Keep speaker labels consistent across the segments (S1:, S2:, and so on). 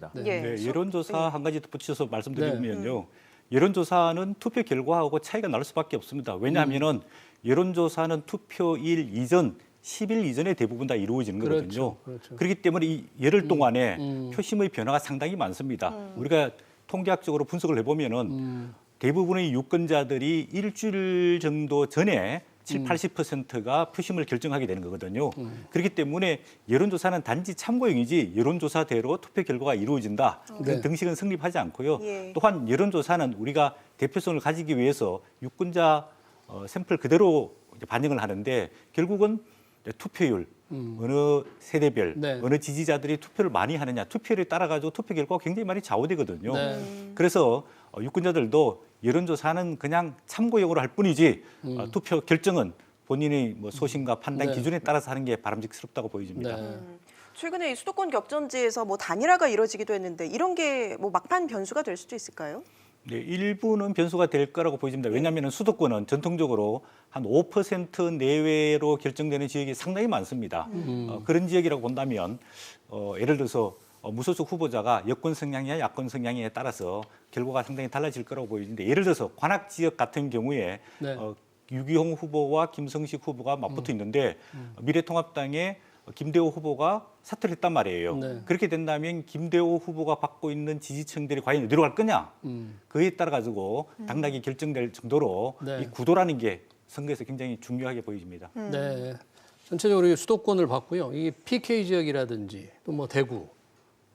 S1: 있습니다.
S2: 네.
S3: 네, 여론조사 한 가지 덧붙여서 말씀드리면요. 여론조사는 투표 결과하고 차이가 날 수밖에 없습니다. 왜냐하면은 여론조사는 투표일 이전, 10일 이전에 대부분 다 이루어지는 거거든요.
S2: 그렇죠.
S3: 그렇기 때문에 이 열흘 동안에 표심의 변화가 상당히 많습니다. 우리가 통계학적으로 분석을 해보면은 대부분의 유권자들이 일주일 정도 전에 80%가 표심을 결정하게 되는 거거든요. 그렇기 때문에 여론조사는 단지 참고용이지 여론조사대로 투표 결과가 이루어진다.
S2: 네.
S3: 그런 등식은 성립하지 않고요.
S4: 예.
S3: 또한 여론조사는 우리가 대표성을 가지기 위해서 유권자 샘플 그대로 이제 반영을 하는데 결국은 이제 투표율, 어느 세대별,
S2: 네.
S3: 어느 지지자들이 투표를 많이 하느냐, 투표율에 따라 가지고 투표 결과가 굉장히 많이 좌우되거든요.
S2: 네.
S3: 그래서 유권자들도 여론조사는 그냥 참고용으로 할 뿐이지 투표 결정은 본인의 뭐 소신과 판단
S2: 네.
S3: 기준에 따라서 하는 게 바람직스럽다고 보여집니다.
S2: 네.
S4: 최근에 이 수도권 격전지에서 뭐 단일화가 이뤄지기도 했는데 이런 게 뭐 막판 변수가 될 수도 있을까요?
S3: 네, 일부는 변수가 될 거라고 보여집니다. 왜냐하면 수도권은 전통적으로 한 5% 내외로 결정되는 지역이 상당히 많습니다. 그런 지역이라고 본다면 예를 들어서 무소속 후보자가 여권 성향이냐 야권 성향에 따라서 결과가 상당히 달라질 거라고 보여지는데 예를 들어서 관악 지역 같은 경우에
S2: 네.
S3: 유기홍 후보와 김성식 후보가 맞붙어 있는데 미래통합당의 김대호 후보가 사퇴를 했단 말이에요.
S2: 네.
S3: 그렇게 된다면 김대호 후보가 받고 있는 지지층들이 과연 어디로 갈 거냐? 그에 따라 가지고 당락이 결정될 정도로
S2: 네.
S3: 이 구도라는 게 선거에서 굉장히 중요하게 보여집니다.
S2: 네. 전체적으로 이 수도권을 봤고요. 이 PK 지역이라든지 또 뭐 대구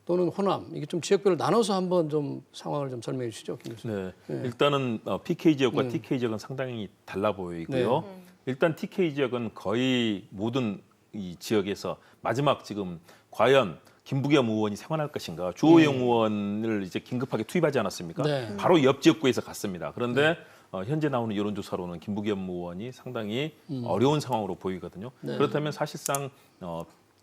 S2: 또는 호남 이게 좀 지역별로 나눠서 한번 좀 상황을 좀 설명해 주시죠, 김 교수님.
S1: 네. 일단은 PK 지역과 TK 지역은 상당히 달라 보이고요. 일단 TK 지역은 거의 모든 이 지역에서 마지막 지금 과연 김부겸 의원이 생활할 것인가 주호영 의원을 이제 긴급하게 투입하지 않았습니까?
S2: 네.
S1: 바로 옆 지역구에서 갔습니다. 그런데 현재 나오는 여론조사로는 김부겸 의원이 상당히 어려운 상황으로 보이거든요. 그렇다면 사실상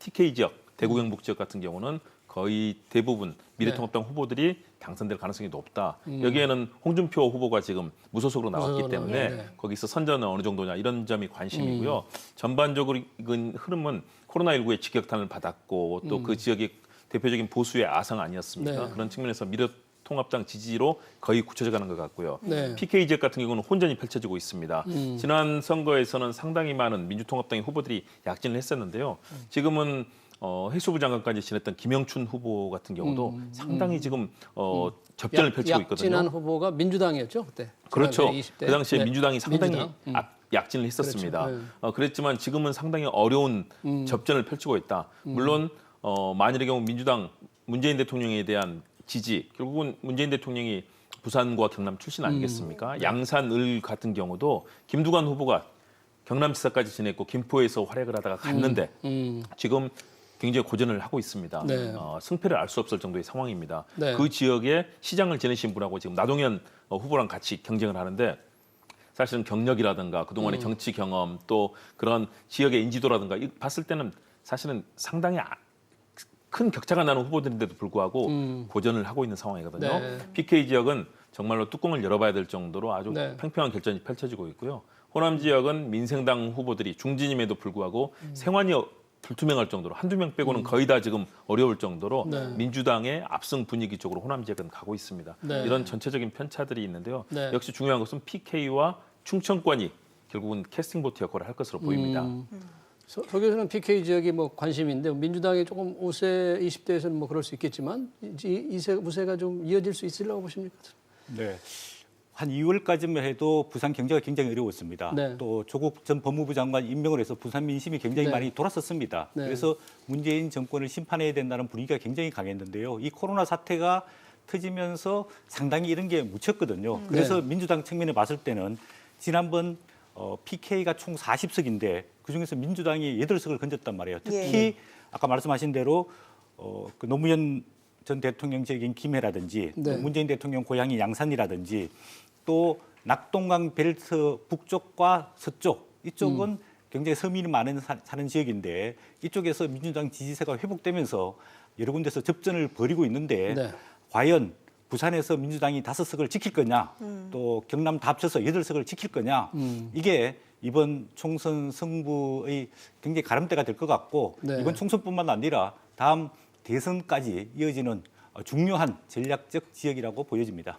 S1: TK 지역, 대구 경북 지역 같은 경우는 거의 대부분 미래통합당 후보들이 당선될 가능성이 높다. 여기에는 홍준표 후보가 지금 무소속으로 나왔기
S2: 무소속으로,
S1: 때문에
S2: 네.
S1: 거기서 선전은 어느 정도냐 이런 점이 관심이고요. 전반적으로 흐름은 코로나19의 직격탄을 받았고 또 그 지역의 대표적인 보수의 아성 아니었습니까?
S2: 네.
S1: 그런 측면에서 미래통합당 지지로 거의 굳혀져 가는 것 같고요.
S2: 네.
S1: PK 지역 같은 경우는 혼전이 펼쳐지고 있습니다. 지난 선거에서는 상당히 많은 민주통합당의 후보들이 약진을 했었는데요. 지금은 해수부 장관까지 지냈던 김영춘 후보 같은 경우도 상당히 지금 접전을 펼치고 있거든요.
S2: 약진한 후보가 민주당이었죠 그때.
S1: 그렇죠.
S2: 지난해 20대.
S1: 그 당시에
S2: 네.
S1: 민주당이 상당히
S2: 민주당.
S1: 약진을 했었습니다.
S2: 그렇죠.
S1: 그랬지만 지금은 상당히 어려운 접전을 펼치고 있다. 물론 만일의 경우 민주당 문재인 대통령에 대한 지지, 결국은 문재인 대통령이 부산과 경남 출신 아니겠습니까? 양산 을 같은 경우도 김두관 후보가 경남지사까지 지냈고 김포에서 활약을 하다가 갔는데 지금 굉장히 고전을 하고 있습니다.
S2: 네.
S1: 승패를 알 수 없을 정도의 상황입니다.
S2: 네.
S1: 그 지역에 시장을 지내신 분하고 지금 나동현 후보랑 같이 경쟁을 하는데 사실은 경력이라든가 그동안의 정치 경험 또 그런 지역의 인지도라든가 봤을 때는 사실은 상당히 큰 격차가 나는 후보들인데도 불구하고 고전을 하고 있는 상황이거든요.
S2: 네.
S1: PK 지역은 정말로 뚜껑을 열어봐야 될 정도로 아주
S2: 네.
S1: 팽팽한 결전이 펼쳐지고 있고요. 호남 지역은 민생당 후보들이 중진임에도 불구하고 생환이 불투명할 정도로 한두 명 빼고는 거의 다 지금 어려울 정도로
S2: 네.
S1: 민주당의 압승 분위기 쪽으로 호남 지역은 가고 있습니다.
S2: 네.
S1: 이런 전체적인 편차들이 있는데요.
S2: 네.
S1: 역시 중요한 것은 PK와 충청권이 결국은 캐스팅 보트 역할을 할 것으로 보입니다.
S2: 서 교수는 PK 지역이 뭐 관심인데 민주당이 조금 5세, 20대에서는 뭐 그럴 수 있겠지만 우세가 좀 이어질 수 있으려고 보십니까?
S3: 네. 한 2월까지만 해도 부산 경제가 굉장히 어려웠습니다.
S2: 네.
S3: 또 조국 전 법무부 장관 임명을 해서 부산 민심이 굉장히
S2: 네.
S3: 많이 돌았었습니다.
S2: 네.
S3: 그래서 문재인 정권을 심판해야 된다는 분위기가 굉장히 강했는데요. 이 코로나 사태가 터지면서 상당히 이런 게 묻혔거든요. 그래서 민주당 측면에 봤을 때는 지난번 PK가 총 40석인데 그중에서 민주당이 8석을 건졌단 말이에요. 특히 아까 말씀하신 대로 그 노무현 전 대통령 지역인 김해라든지
S2: 네.
S3: 문재인 대통령 고향이 양산이라든지 또 낙동강 벨트 북쪽과 서쪽 이쪽은 굉장히 서민이 많은 사는 지역인데 이쪽에서 민주당 지지세가 회복되면서 여러 군데서 접전을 벌이고 있는데
S2: 네.
S3: 과연 부산에서 민주당이 5석을 지킬 거냐 또 경남 다 합쳐서 8석을 지킬 거냐 이게 이번 총선 승부의 굉장히 가름대가 될 것 같고
S2: 네.
S3: 이번 총선뿐만 아니라 다음 대선까지 이어지는 중요한 전략적 지역이라고 보여집니다.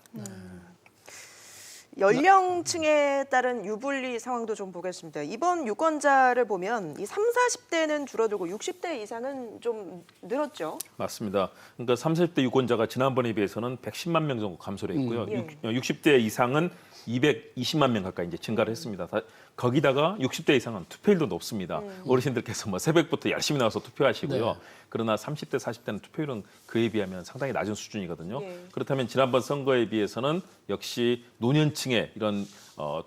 S4: 연령층에 따른 유불리 상황도 좀 보겠습니다. 이번 유권자를 보면 이 30, 40대는 줄어들고 60대 이상은 좀 늘었죠.
S1: 맞습니다. 그러니까 30대 유권자가 지난번에 비해서는 110만 명 정도 감소를 했고요.
S4: 예.
S1: 60대 이상은 220만 명 가까이 이제 증가를 했습니다. 거기다가 60대 이상은 투표율도 높습니다. 어르신들께서 뭐 새벽부터 열심히 나와서 투표하시고요.
S2: 네.
S1: 그러나 30대, 40대는 투표율은 그에 비하면 상당히 낮은 수준이거든요.
S4: 예.
S1: 그렇다면 지난번 선거에 비해서는 역시 노년층의 이런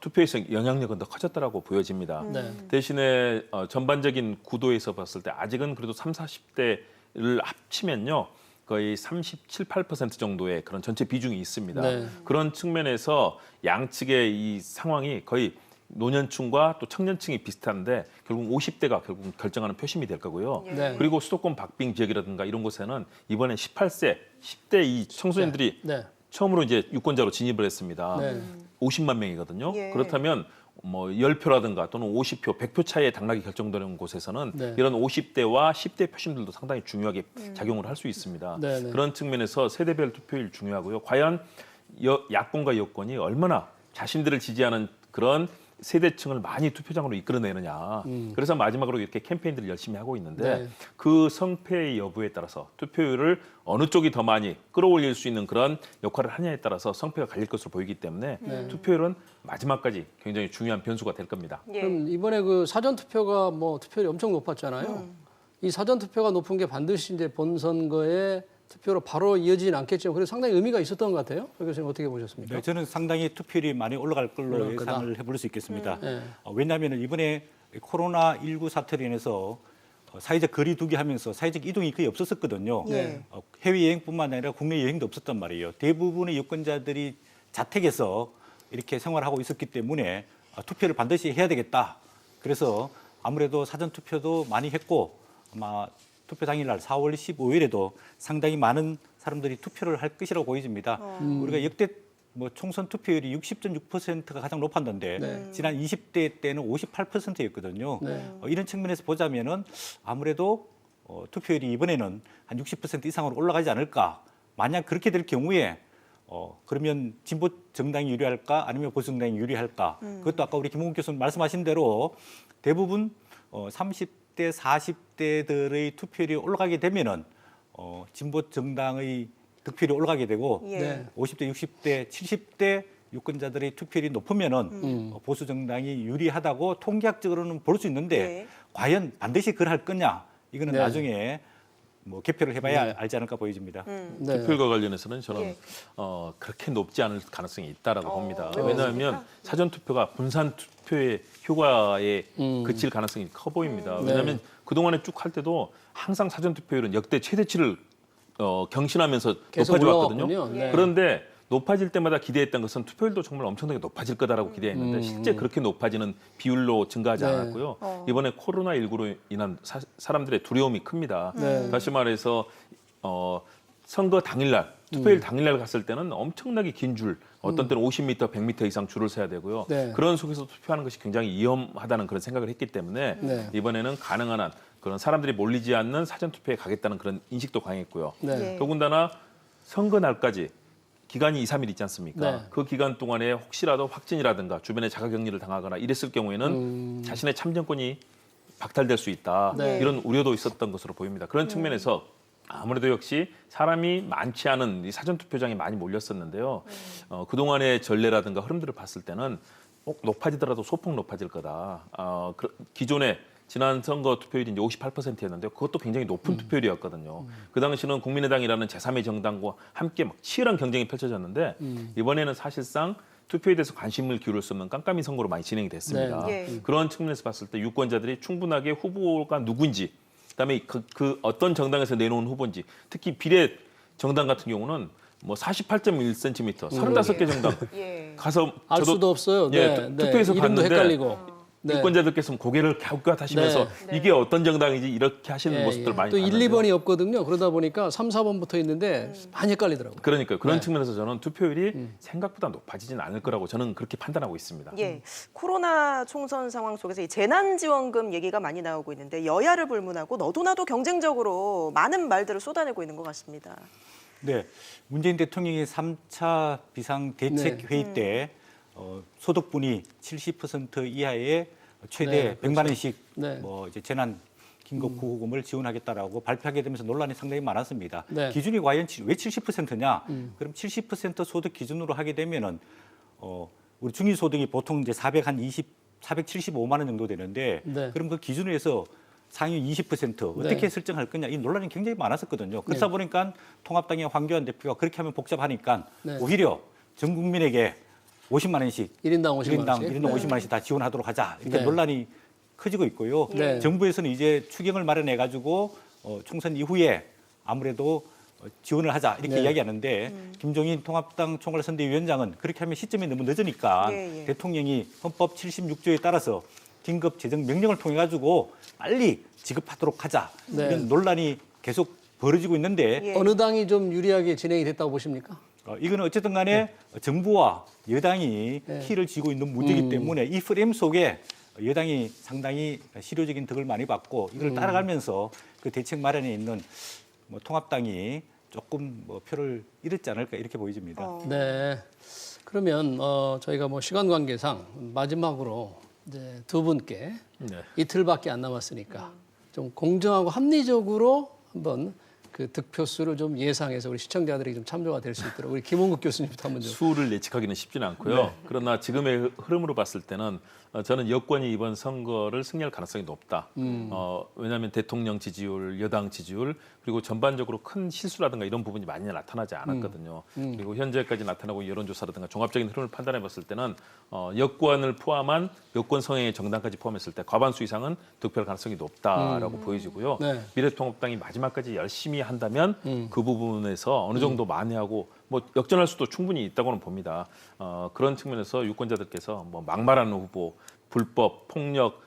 S1: 투표에서 영향력은 더 커졌다라고 보여집니다.
S2: 네.
S1: 대신에 전반적인 구도에서 봤을 때 아직은 그래도 30, 40대를 합치면요. 거의 37, 8% 정도의 그런 전체 비중이 있습니다.
S2: 네.
S1: 그런 측면에서 양측의 이 상황이 거의 노년층과 또 청년층이 비슷한데 결국 50대가 결국 결정하는 표심이 될 거고요.
S2: 네.
S1: 그리고 수도권 박빙 지역이라든가 이런 곳에는 이번에 18세, 10대 이 청소년들이
S2: 네.
S1: 처음으로 이제 유권자로 진입을 했습니다.
S2: 네.
S1: 50만 명이거든요.
S4: 예.
S1: 그렇다면 뭐 10표라든가 또는 50표, 100표 차이의 당락이 결정되는 곳에서는
S2: 네.
S1: 이런 50대와 10대 표심들도 상당히 중요하게 작용을 할 수 있습니다.
S2: 네, 네.
S1: 그런 측면에서 세대별 투표율 중요하고요. 과연 야권과 여권이 얼마나 자신들을 지지하는 그런 세대층을 많이 투표장으로 이끌어내느냐. 그래서 마지막으로 이렇게 캠페인들을 열심히 하고 있는데
S2: 네.
S1: 그 성패의 여부에 따라서 투표율을 어느 쪽이 더 많이 끌어올릴 수 있는 그런 역할을 하냐에 따라서 성패가 갈릴 것으로 보이기 때문에 투표율은 마지막까지 굉장히 중요한 변수가 될 겁니다.
S4: 예.
S2: 그럼 이번에 그 사전 투표가 뭐 투표율이 엄청 높았잖아요. 이 사전 투표가 높은 게 반드시 이제 본선거에 투표로 바로 이어지진 않겠지만 그래도 상당히 의미가 있었던 것 같아요. 박 교수님 어떻게 보셨습니까?
S3: 네, 저는 상당히 투표율이 많이 올라갈 걸로
S2: 올라갈 거다.
S3: 예상을 해볼 수 있겠습니다.
S2: 네.
S3: 왜냐하면 이번에 코로나19 사태로 인해서 사회적 거리 두기 하면서 사회적 이동이 거의 없었었거든요.
S4: 네.
S3: 해외여행뿐만 아니라 국내 여행도 없었단 말이에요. 대부분의 유권자들이 자택에서 이렇게 생활하고 있었기 때문에 투표를 반드시 해야 되겠다. 그래서 아무래도 사전투표도 많이 했고 아마 투표 당일날 4월 15일에도 상당히 많은 사람들이 투표를 할 것이라고 보여집니다. 우리가 역대 뭐 총선 투표율이 60.6%가 가장 높았는데
S2: 네.
S3: 지난 20대 때는 58%였거든요.
S2: 네.
S3: 이런 측면에서 보자면은 아무래도 투표율이 이번에는 한 60% 이상으로 올라가지 않을까. 만약 그렇게 될 경우에 그러면 진보 정당이 유리할까 아니면 보수 정당이 유리할까. 그것도 아까 우리 김홍국 교수님 말씀하신 대로 대부분 30대, 40대들의 투표율이 올라가게 되면은 진보 정당의 득표율이 올라가게 되고
S4: 예.
S2: 네.
S3: 50대, 60대, 70대 유권자들의 투표율이 높으면은 보수 정당이 유리하다고 통계학적으로는 볼 수 있는데
S4: 예.
S3: 과연 반드시 그럴 거냐 이거는
S2: 네.
S3: 나중에 뭐 개표를 해봐야 알지 않을까 보여집니다.
S2: 네.
S1: 투표율과 관련해서는 저는
S4: 예.
S1: 그렇게 높지 않을 가능성이 있다라고 봅니다.
S4: 왜
S1: 왜냐하면
S4: 그렇습니까?
S1: 사전 투표가 분산 투표의 효과에 그칠 가능성이 커 보입니다. 왜냐하면 그동안에 쭉 할 때도 항상 사전 투표율은 역대 최대치를 경신하면서
S2: 계속
S1: 높아져 왔거든요.
S2: 올라왔군요. 네.
S1: 그런데 높아질 때마다 기대했던 것은 투표율도 정말 엄청나게 높아질 거다라고 기대했는데 실제 그렇게 높아지는 비율로 증가하지
S2: 네.
S1: 않았고요. 이번에 코로나19로 인한 사람들의 두려움이 큽니다.
S2: 네.
S1: 다시 말해서 선거 당일날 투표일 당일날 갔을 때는 엄청나게 긴 줄, 어떤 때는 50m, 100m 이상 줄을 서야 되고요.
S2: 네.
S1: 그런 속에서 투표하는 것이 굉장히 위험하다는 그런 생각을 했기 때문에
S2: 네.
S1: 이번에는 가능한 한 그런 사람들이 몰리지 않는 사전 투표에 가겠다는 그런 인식도 강했고요.
S2: 네.
S4: 예.
S1: 더군다나 선거 날까지 기간이 2, 3일 있지 않습니까?
S2: 네.
S1: 그 기간 동안에 혹시라도 확진이라든가 주변에 자가격리를 당하거나 이랬을 경우에는 자신의 참정권이 박탈될 수 있다.
S2: 네.
S1: 이런 우려도 있었던 것으로 보입니다. 그런 측면에서 아무래도 역시 사람이 많지 않은 이 사전투표장에 많이 몰렸었는데요. 그동안의 전례라든가 흐름들을 봤을 때는 높아지더라도 소폭 높아질 거다. 기존에 지난 선거 투표율이 이제 58%였는데 그것도 굉장히 높은 투표율이었거든요. 그 당시는 국민의당이라는 제3의 정당과 함께 막 치열한 경쟁이 펼쳐졌는데 이번에는 사실상 투표에 대해서 관심을 기울일 수 없는 깜깜이 선거로 많이 진행이 됐습니다.
S4: 네. 예.
S1: 그런 측면에서 봤을 때 유권자들이 충분하게 후보가 누군지, 그다음에 그 어떤 정당에서 내놓은 후보인지, 특히 비례 정당 같은 경우는 뭐 48.1cm, 35개 정당
S4: 예.
S1: 가서
S2: 알 수도 없어요.
S1: 예,
S2: 네.
S1: 투표에서
S2: 이름도
S1: 봤는데
S2: 헷갈리고. 네.
S1: 유권자들께서는 고개를 갸웃갸웃하시면서
S4: 네.
S1: 이게 어떤 정당인지 이렇게 하시는
S2: 예,
S1: 모습들
S2: 예.
S1: 많이
S2: 또
S1: 봤는데요.
S2: 1, 2번이 없거든요. 그러다 보니까 3, 4번 붙어 있는데 많이 헷갈리더라고요.
S1: 그러니까요. 그런
S2: 네.
S1: 측면에서 저는 투표율이 생각보다 높아지진 않을 거라고 저는 그렇게 판단하고 있습니다.
S4: 예, 코로나 총선 상황 속에서 이 재난지원금 얘기가 많이 나오고 있는데 여야를 불문하고 너도 나도 경쟁적으로 많은 말들을 쏟아내고 있는 것 같습니다.
S3: 네, 문재인 대통령이 3차 비상대책회의 때 소득분이 70% 이하의 최대
S2: 네,
S3: 100만 원씩
S2: 네.
S3: 뭐 이제 재난 긴급 구호금을 지원하겠다라고 발표하게 되면서 논란이 상당히 많았습니다.
S2: 네.
S3: 기준이 과연 왜 70%냐? 그럼 70% 소득 기준으로 하게 되면은 우리 중위소득이 보통 이제 475만 원 정도 되는데
S2: 네.
S3: 그럼 그 기준에서 상위 20% 어떻게
S2: 네.
S3: 설정할 거냐 이 논란이 굉장히 많았었거든요. 그러다 보니까 통합당의 황교안 대표가 그렇게 하면 복잡하니까
S2: 네.
S3: 오히려 전 국민에게 50만 원씩
S2: 1인당 50만 원씩.
S3: 1인당 50만 원씩 다 지원하도록 하자 이렇게
S2: 네.
S3: 논란이 커지고 있고요.
S2: 네.
S3: 정부에서는 이제 추경을 마련해 가지고 총선 이후에 아무래도 지원을 하자 이렇게
S2: 네.
S3: 이야기하는데 김종인 통합당 총괄선대위원장은 그렇게 하면 시점이 너무 늦으니까
S4: 예, 예.
S3: 대통령이 헌법 76조에 따라서 긴급 재정 명령을 통해 가지고 빨리 지급하도록 하자
S2: 네.
S3: 이런 논란이 계속 벌어지고 있는데
S4: 예.
S2: 어느 당이 좀 유리하게 진행이 됐다고 보십니까?
S3: 이거는 어쨌든 간에 정부와 여당이
S2: 네.
S3: 키를 쥐고 있는 문제이기 때문에 이 프레임 속에 여당이 상당히 실효적인 덕을 많이 받고 이걸 따라가면서 그 대책 마련에 있는 뭐 통합당이 조금 뭐 표를 잃었지 않을까 이렇게 보여집니다.
S2: 네. 그러면 저희가 뭐 시간 관계상 마지막으로 이제 두 분께
S1: 네.
S2: 이틀밖에 안 남았으니까 좀 공정하고 합리적으로 한번 그 득표수를 좀 예상해서 우리 시청자들이 좀 참조가 될 수 있도록 우리 김홍국 교수님부터 한번 좀.
S1: 수를 예측하기는 쉽지는 않고요.
S2: 네.
S1: 그러나 지금의 흐름으로 봤을 때는 저는 여권이 이번 선거를 승리할 가능성이 높다. 왜냐하면 대통령 지지율, 여당 지지율 그리고 전반적으로 큰 실수라든가 이런 부분이 많이 나타나지 않았거든요. 그리고 현재까지 나타나고 여론조사라든가 종합적인 흐름을 판단해 봤을 때는 여권을 포함한 여권 성향의 정당까지 포함했을 때 과반수 이상은 득표할 가능성이 높다라고 보여지고요.
S2: 네.
S1: 미래통합당이 마지막까지 열심히 한다면 그 부분에서 어느 정도 만회하고 뭐 역전할 수도 충분히 있다고는 봅니다. 그런 측면에서 유권자들께서 뭐 막말하는 후보, 불법, 폭력,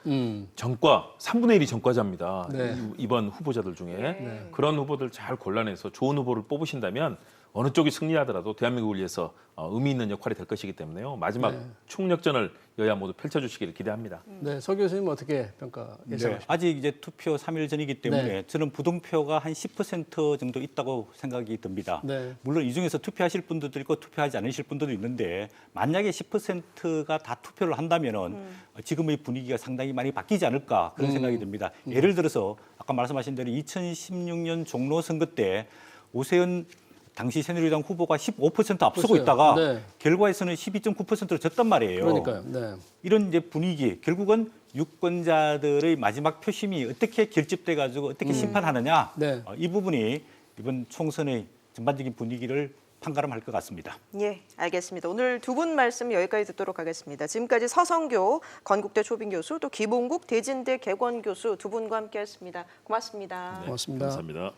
S1: 전과 3분의 1이 전과자입니다.
S2: 네.
S1: 이번 후보자들 중에 그런 후보들 잘 골라내서 좋은 후보를 뽑으신다면 어느 쪽이 승리하더라도 대한민국을 위해서 의미 있는 역할이 될 것이기 때문에요. 마지막 총력전을 여야 모두 펼쳐주시기를 기대합니다.
S2: 네, 서 교수님 어떻게 평가 예상하십니까?
S3: 아직 이제 투표 3일 전이기 때문에 저는 부동표가 한 10% 정도 있다고 생각이 듭니다.
S2: 네.
S3: 물론 이 중에서 투표하실 분들도 있고 투표하지 않으실 분들도 있는데 만약에 10%가 다 투표를 한다면은 지금의 분위기가 상당히 많이 바뀌지 않을까 그런 생각이 듭니다. 예를 들어서 아까 말씀하신 대로 2016년 종로 선거 때 오세훈 당시 새누리당 후보가 15% 앞서고
S2: 그렇죠.
S3: 있다가
S2: 네.
S3: 결과에서는 12.9%로 졌단 말이에요.
S2: 그러니까요. 네.
S3: 이런 이제 분위기 결국은 유권자들의 마지막 표심이 어떻게 결집돼 가지고 어떻게 심판하느냐
S2: 네.
S3: 이 부분이 이번 총선의 전반적인 분위기를 판가름할 것 같습니다.
S4: 예, 알겠습니다. 오늘 두 분 말씀 여기까지 듣도록 하겠습니다. 지금까지 서성교 건국대 초빙 교수 또 김홍국 대진대 개건 교수 두 분과 함께했습니다. 고맙습니다.
S2: 고맙습니다.
S1: 감사합니다.